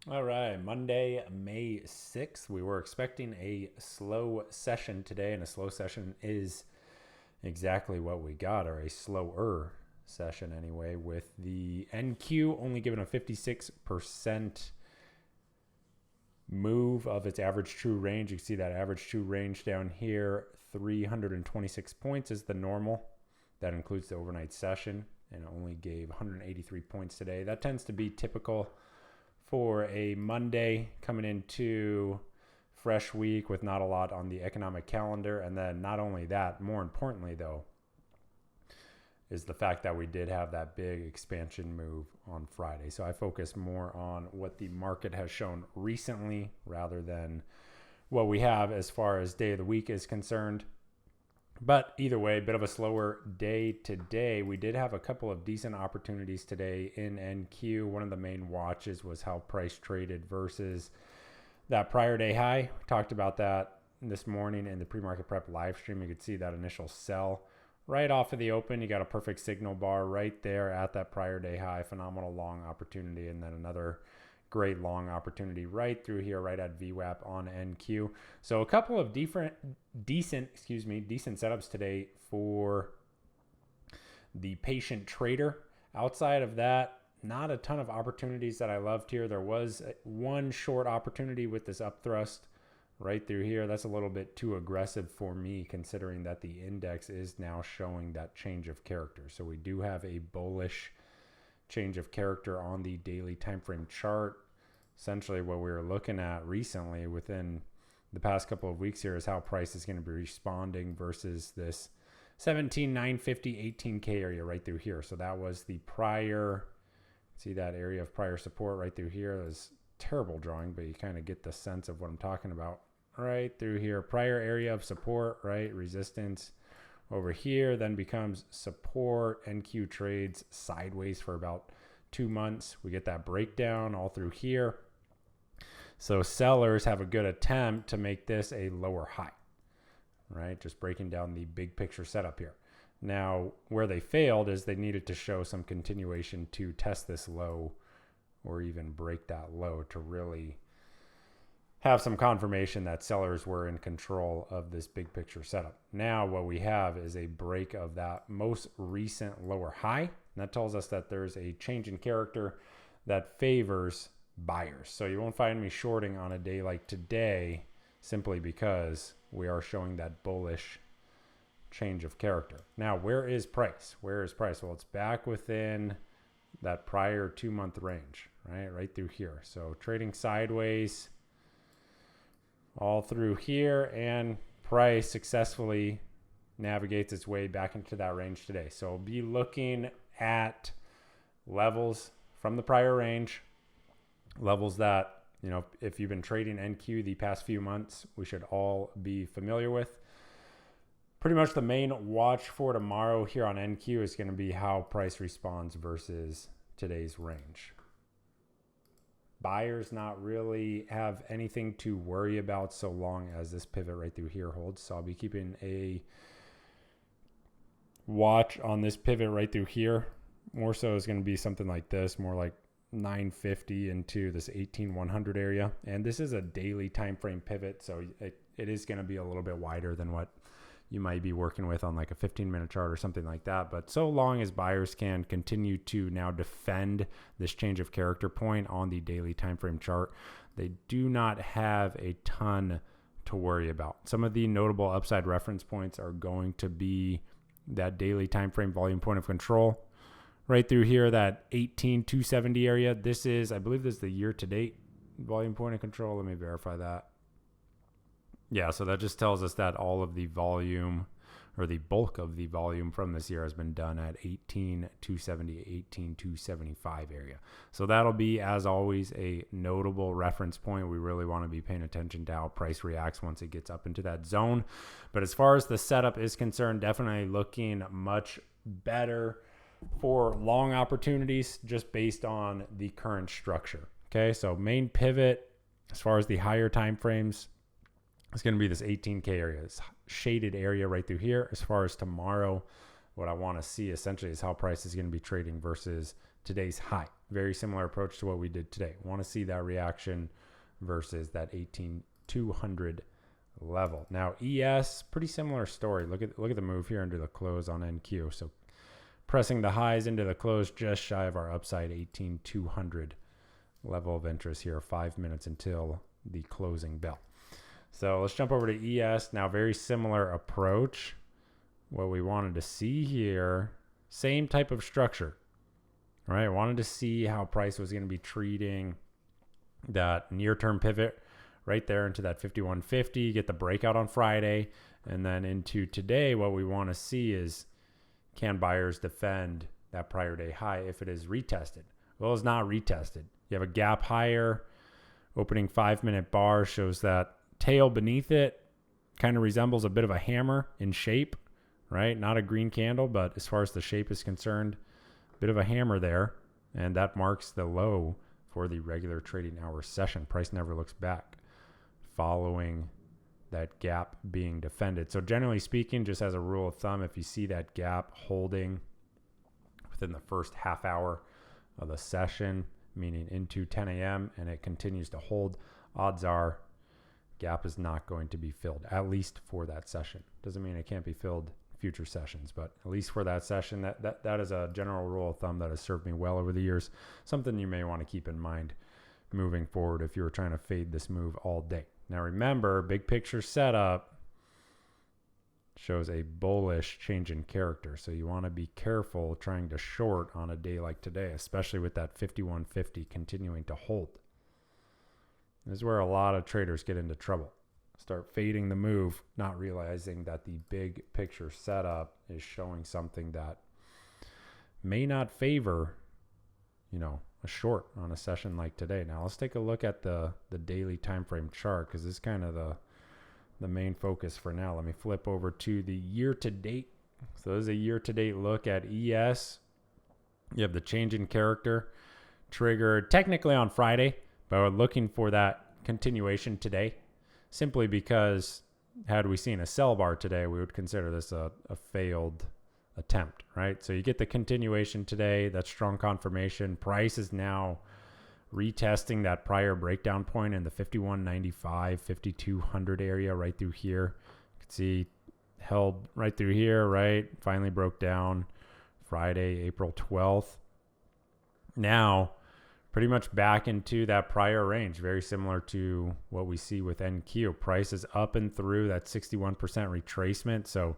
All right, Monday, May 6th. We were expecting a slow session today, and a slow session is exactly what we got, or a slower session anyway, with the NQ only given a 56% move of its average true range. You can see that average true range down here, 326 points is the normal. That includes the overnight session, and it only gave 183 points today. That tends to be typical for a Monday coming into fresh week with not a lot on the economic calendar. And then not only that, more importantly though, is the fact that we did have that big expansion move on Friday. So I focus more on what the market has shown recently rather than what we have as far as day of the week is concerned. But either way, a bit of a slower day today. We did have a couple of decent opportunities today in NQ. One of the main watches was how price traded versus that prior day high. We talked about that this morning in the pre-market prep live stream. You could see that initial sell right off of the open. You got a perfect signal bar right there at that prior day high. Phenomenal long opportunity, and then another great long opportunity right through here, right at VWAP on NQ. So a couple of decent setups today for the patient trader. Outside of that, not a ton of opportunities that I loved here. There was one short opportunity with this upthrust right through here. That's a little bit too aggressive for me, considering that the index is now showing that change of character. So we do have a bullish change of character on the daily time frame chart. Essentially what we were looking at recently within the past couple of weeks here is how price is going to be responding versus this 17,950 18k area right through here. So that was the prior, see that area of prior support right through here. It was terrible drawing, but you kind of get the sense of what I'm talking about right through here. Prior area of support, right? Resistance over here, then becomes support. NQ trades sideways for about 2 months. We get that breakdown all through here. So sellers have a good attempt to make this a lower high, right? Just breaking down the big picture setup here. Now, where they failed is they needed to show some continuation to test this low or even break that low to really have some confirmation that sellers were in control of this big picture setup. Now what we have is a break of that most recent lower high. And that tells us that there's a change in character that favors buyers. So you won't find me shorting on a day like today simply because we are showing that bullish change of character. Now, where is price? Where is price? Well, it's back within that prior 2-month range, right through here. So trading sideways all through here, and price successfully navigates its way back into that range today. So we'll be looking at levels from the prior range, levels that, if you've been trading NQ the past few months, we should all be familiar with. Pretty much the main watch for tomorrow here on NQ is going to be how price responds versus today's range. Buyers not really have anything to worry about so long as this pivot right through here holds. So I'll be keeping a watch on this pivot right through here. More so is going to be something like this, more like 950 into this 18100 area. And this is a daily time frame pivot, so it is going to be a little bit wider than what you might be working with on like a 15-minute chart or something like that. But so long as buyers can continue to now defend this change of character point on the daily time frame chart, they do not have a ton to worry about. Some of the notable upside reference points are going to be that daily time frame volume point of control right through here, that 18,270 area. This is, I believe this is the year-to-date volume point of control. Let me verify that. Yeah, so that just tells us that all of the volume, or the bulk of the volume from this year, has been done at 18,270, 18,275 area. So that'll be, as always, a notable reference point. We really want to be paying attention to how price reacts once it gets up into that zone. But as far as the setup is concerned, definitely looking much better for long opportunities just based on the current structure. Okay, so main pivot as far as the higher time frames, it's going to be this 18K area, this shaded area right through here. As far as tomorrow, what I want to see essentially is how price is going to be trading versus today's high. very similar approach to what we did today. Want to see that reaction versus that 18,200 level. Now ES, pretty similar story. Look at the move here into the close on NQ. So pressing the highs into the close, just shy of our upside 18,200 level of interest here. 5 minutes until the closing bell. So let's jump over to ES. Now, very similar approach. What we wanted to see here, same type of structure. All right, I wanted to see how price was going to be treating that near-term pivot right there into that 5150, get the breakout on Friday, and then into today, what we want to see is, can buyers defend that prior day high if it is retested? Well, it's not retested. You have a gap higher, opening 5-minute bar shows that tail beneath it kind of resembles a bit of a hammer in shape, right? Not a green candle, but as far as the shape is concerned, a bit of a hammer there, and that marks the low for the regular trading hour session. Price never looks back following that gap being defended. So generally speaking, just as a rule of thumb, if you see that gap holding within the first half hour of the session, meaning into 10 a.m., and it continues to hold, odds are gap is not going to be filled, at least for that session. Doesn't mean it can't be filled future sessions, but at least for that session, that is a general rule of thumb that has served me well over the years. Something you may want to keep in mind moving forward if you were trying to fade this move all day. Now remember, big picture setup shows a bullish change in character. So you want to be careful trying to short on a day like today, especially with that 5150 continuing to hold. This is where a lot of traders get into trouble. Start fading the move, not realizing that the big picture setup is showing something that may not favor, a short on a session like today. Now let's take a look at the daily time frame chart, because this is kind of the main focus for now. Let me flip over to the year to date. So this is a year to date look at ES. You have the change in character triggered technically on Friday, but we're looking for that continuation today, simply because had we seen a sell bar today, we would consider this a failed attempt, right? So you get the continuation today, that's strong confirmation. Price is now retesting that prior breakdown point in the 5195, 5200 area right through here. You can see held right through here, right? Finally broke down Friday, April 12th. Now, pretty much back into that prior range, very similar to what we see with NQ. Price is up and through that 61% retracement. So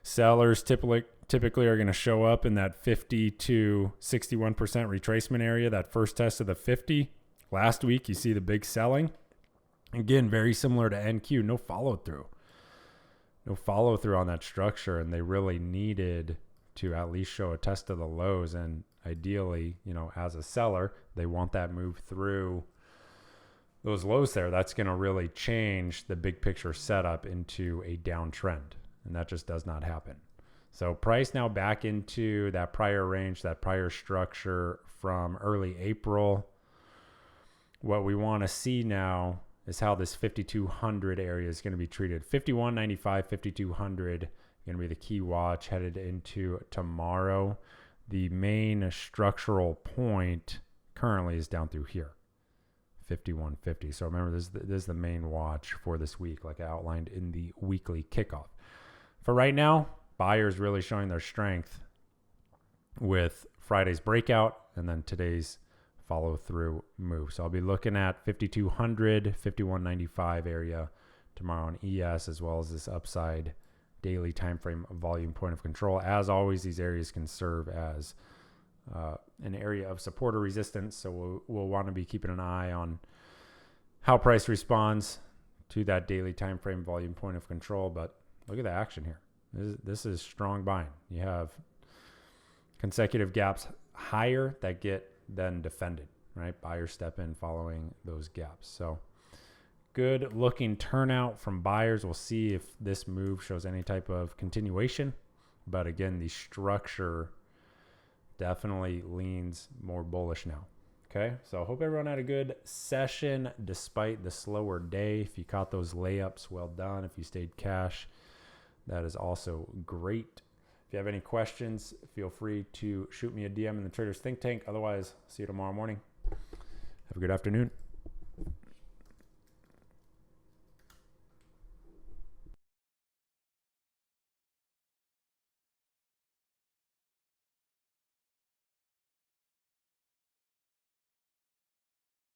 sellers typically are going to show up in that 50 to 61% retracement area, that first test of the 50. Last week, you see the big selling. Again, very similar to NQ, no follow through. No follow through on that structure, and they really needed to at least show a test of the lows. And ideally, as a seller, they want that move through those lows there. That's going to really change the big picture setup into a downtrend, and that just does not happen. So price now back into that prior range, that prior structure from early April. What we want to see now is how this 5200 area is going to be treated. 5195, 5200 going to be the key watch headed into tomorrow. The main structural point currently is down through here, 5150. So remember, this is the main watch for this week, like I outlined in the weekly kickoff. For right now, buyers really showing their strength with Friday's breakout and then today's follow through move. So I'll be looking at 5200, 5195 area tomorrow on ES, as well as this upside daily time frame volume point of control. As always, these areas can serve as an area of support or resistance. So we'll want to be keeping an eye on how price responds to that daily time frame volume point of control. But look at the action here. This is strong buying. You have consecutive gaps higher that get then defended, right? Buyers step in following those gaps. So good looking turnout from buyers. We'll see if this move shows any type of continuation. But again, the structure definitely leans more bullish now. Okay, so I hope everyone had a good session despite the slower day. If you caught those layups, well done. If you stayed cash, that is also great. If If you have any questions, feel free to shoot me a DM in the Traders Think Tank. Otherwise, see you tomorrow morning. Have a good afternoon.